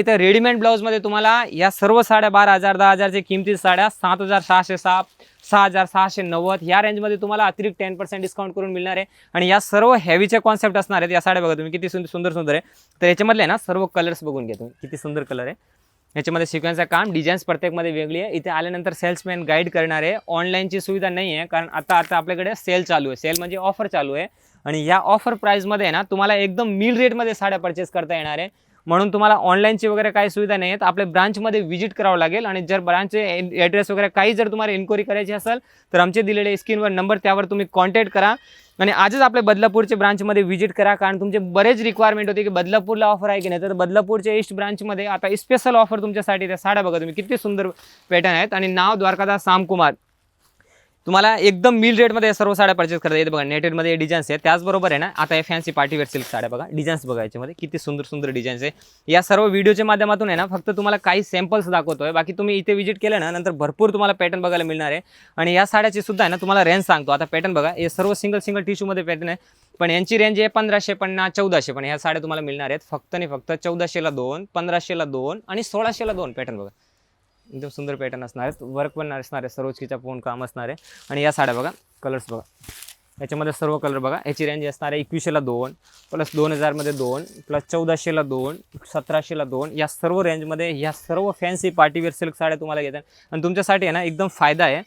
इथे रेडीमेड ब्लाऊजमध्ये तुम्हाला या सर्व साड्या 12,000 10,000च्या किमती साड्या 7,660 6,690 या रेंजमध्ये तुम्हाला अतिरिक्त 10% डिस्काउंट करून मिळणार आहे। आणि या सर्व हेवीचे कॉन्सेप्ट असणार आहेत। या साड्या बघा तुम्ही किती सुंदर सुंदर आहे। तर याच्यामधले ना सर्व कलर्स बघून घ्या तुम्ही, किती सुंदर कलर आहे याच्यामध्ये। सिक्वेन्सचं काम, डिझाईन्स प्रत्येकमध्ये वेगळी आहे। इथे आल्यानंतर सेल्समॅन गाईड करणार आहे। ऑनलाईनची सुविधा नाही आहे, कारण आता आपल्याकडे सेल चालू आहे। सेल म्हणजे ऑफर चालू आहे आणि या ऑफर प्राइसमध्ये ना तुम्हाला एकदम मिल रेटमध्ये साड्या परचेस करता येणार आहे। म्हणून तुम्हाला ऑनलाईनची वगैरे काही सुविधा नाही आहेत। आपल्या ब्रांचमध्ये व्हिजिट करावं लागेल आणि जर ब्रांचचे ॲड्रेस वगैरे काही जर तुम्हाला इन्क्वायरी करायची असेल तर आमचे दिलेले स्क्रीनवर नंबर त्यावर तुम्ही कॉन्टॅक्ट करा आणि आजच आपल्या बदलापूरच्या ब्रांचमध्ये व्हिजिट करा, कारण तुमचे बरेच रिक्वायरमेंट होते की बदलापूरला ऑफर आहे की नाही। तर बदलापूरच्या ईस्ट ब्रांचमध्ये आता स्पेशल ऑफर तुमच्यासाठी त्या साड्या बघा तुम्ही किती सुंदर पॅटर्न आहेत आणि नाव द्वारकादास सामकुमार। तुम्हाला एकदम मिल रेटमध्ये सर्व साड्या परचेस करता येते बघा। नेटेडमध्ये डिझाईन्स आहेत, त्याचबरोबर आहे ना आता हे फॅन्सी पार्टीवेअर सिल्क साड्या बघा, डिझाईन्स बघा याच्यामध्ये किती सुंदर सुंदर डिझाईन्स आहे। या सर्व व्हिडिओच्या माध्यमातून आहे ना फक्त तुम्हाला काही सॅम्पल्स दाखवतोय, बाकी तुम्ही इथे व्हिजिट केलं ना नंतर भरपूर तुम्हाला पॅटर्न बघायला मिळणार आहे। आणि या साड्याची सुद्धा आहे ना तुम्हाला रेंज सांगतो। आता पॅटर्न बघा, हे सर्व सिंगल टिश्यूमध्ये पॅटर्न आहे, पण यांची रेंज आहे 1550 1400, पण ह्या साड्या तुम्हाला मिळणार आहेत फक्त आणि फक्त 1400ला 2, 1500ला 2 आणि 1600ला 2 पॅटर्न बघा। एकदम सुंदर पॅटर्न असणार आहेत, वर्क पण असणार आहे, सरोजकीचा पूर्ण काम असणार आहे। आणि या साड्या बघा, कलर्स बघा याच्यामध्ये सर्व कलर बघा। याची रेंज असणार आहे 2100ला 2 प्लस 2000मध्ये 2 प्लस 1400ला 2 1700ला 2, या सर्व रेंजमध्ये या सर्व फॅन्सी पार्टीवेअर सिल्क साड्या तुम्हाला घेतात। आणि तुमच्यासाठी आहे ना एकदम फायदा आहे,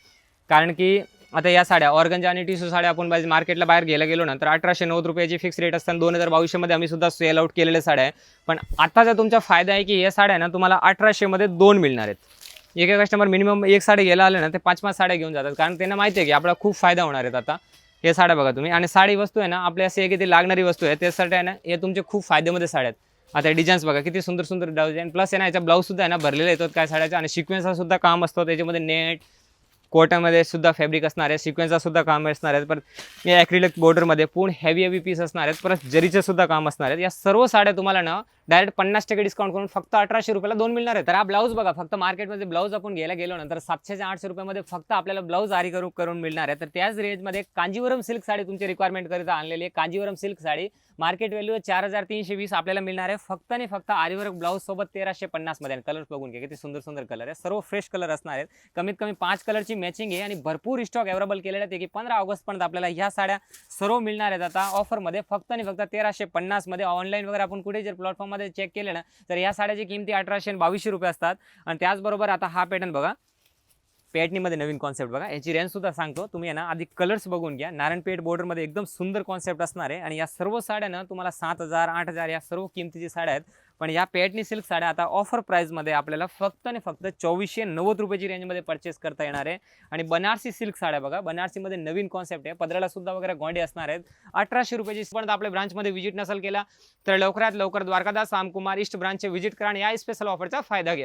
कारण की आता या साड्या ऑर्गंजा आणि टिश्यू साड्या आपण मार्केटला बाहेर घ्यायला गेलो ना तर 1890 रुपयाची फिक्स रेट असताना 2022मध्ये आम्ही सुद्धा सेल आउट केलेल्या साड्या आहे। पण आताचा तुमचा फायदा आहे की या साड्या ना तुम्हाला 1800मध्ये 2 मिळणार आहेत। एक कस्टमर मिनिमम एक साडी घ्यायला आले ना ते 5-5 साड्या घेऊन जातात, कारण त्यांना माहिती आहे की आपल्याला खूप फायदा होणार आहेत। आता हे साड्या बघा तुम्ही, आणि साडी वस्तू आहे ना आपल्या असे की ती लागणारी वस्तू आहे, त्यासाठी आहे ना हे तुमचे खूप फायदेमध्ये साड्या आहेत। आता डिझाईन्स बघा किती सुंदर सुंदर डिझाईन, प्लस आहे ना याचा ब्लाऊज सुद्धा आहे ना भरलेला येतो काय साड्याचा, आणि सिक्वेन्सचा सुद्धा काम असतो त्याच्यामध्ये। नेट कॉटनमध्ये सुद्धा फॅब्रिक असणार आहे, सिक्वेन्सचा सुद्धा काम असणार आहे, परत या ॲक्रिलिक बॉर्डरमध्ये पूर्ण हेवी पीस असणार आहेत, परत जरीचे सुद्धा काम असणार आहेत। या सर्व साड्या तुम्हाला ना डायरेक्ट 50% डिस्काउंट करून फक्त 1800 रुपयाला 2 मिळणार आहे। तर हा ब्लाऊज बघा, फक्त मार्केटमध्ये ब्लाऊज आपण घ्यायला गेलो नंतर 700 ते 800 रुपयामध्ये फक्त आपल्याला ब्लाऊज आरी करून मिळणार आहे। तर त्याच रेंजमध्ये कांजीवरम सिल्क साडी तुमची रिक्वायरमेंट करिता आणलेली आहे। Kanjeevaram silk sari market value 4320 आपल्याला मिळणार आहे फक्त आणि फक्त आरीवर्क ब्लाऊज सोबत 1350 मध्ये। कलर बघून घ्या किती सुंदर सुंदर कलर आहे, सर्व फ्रेश कलर असणार आहेत। कमीत कमी 5 कलरची मॅचिंग आहे आणि भरपूर स्टॉक अवेलेबल केलेला आहे की 15 ऑगस्ट पर्यंत आपल्याला ह्या साड्या सर्व मिळणार आहेत आता ऑफरमध्ये फक्त आणि फक्त 1350 मध्ये। ऑनलाईन वगैरे आपण कुठे जर प्लॅटफॉर्ममध्ये चेक केले ना तर या साड्याची किमती 1800 आणि 2200 रुपये असतात। आणि त्याचबरोबर आता हा पॅटर्न बघा, पॅटर्नमध्ये नवीन कॉन्सेप्ट बघा, याची रेंज सुद्धा सांगतो तुम्ही आहे ना आधी कलर्स बघून घ्या। नारायणपेठ बॉर्डरमध्ये एकदम सुंदर कॉन्सेप्ट असणार आहे आणि या सर्व साड्या ना तुम्हाला 7000 8000 या सर्व किमतीची साड्या आहेत। पण या पॅटर्नी सिल्क साड्या आता ऑफर प्राइसमध्ये आपल्याला फक्त आणि फक्त 2490 रुपयाची रेंजमध्ये परचेस करता येणार आहे। आणि बनारसी सिल्क साड्या बघा, बनारसीमध्ये नवीन कॉन्सेप्ट आहे, पदराला सुद्धा वगैरे गोंडे असणार आहेत 1800 रुपयाची। पण आपल्या ब्रांचमध्ये व्हिजिट नसेल केला तर लवकरात लवकर द्वारकादास सामकुमार ईस्ट ब्रांचचे व्हिजिट करा आणि या स्पेशल ऑफरचा फायदा घ्या।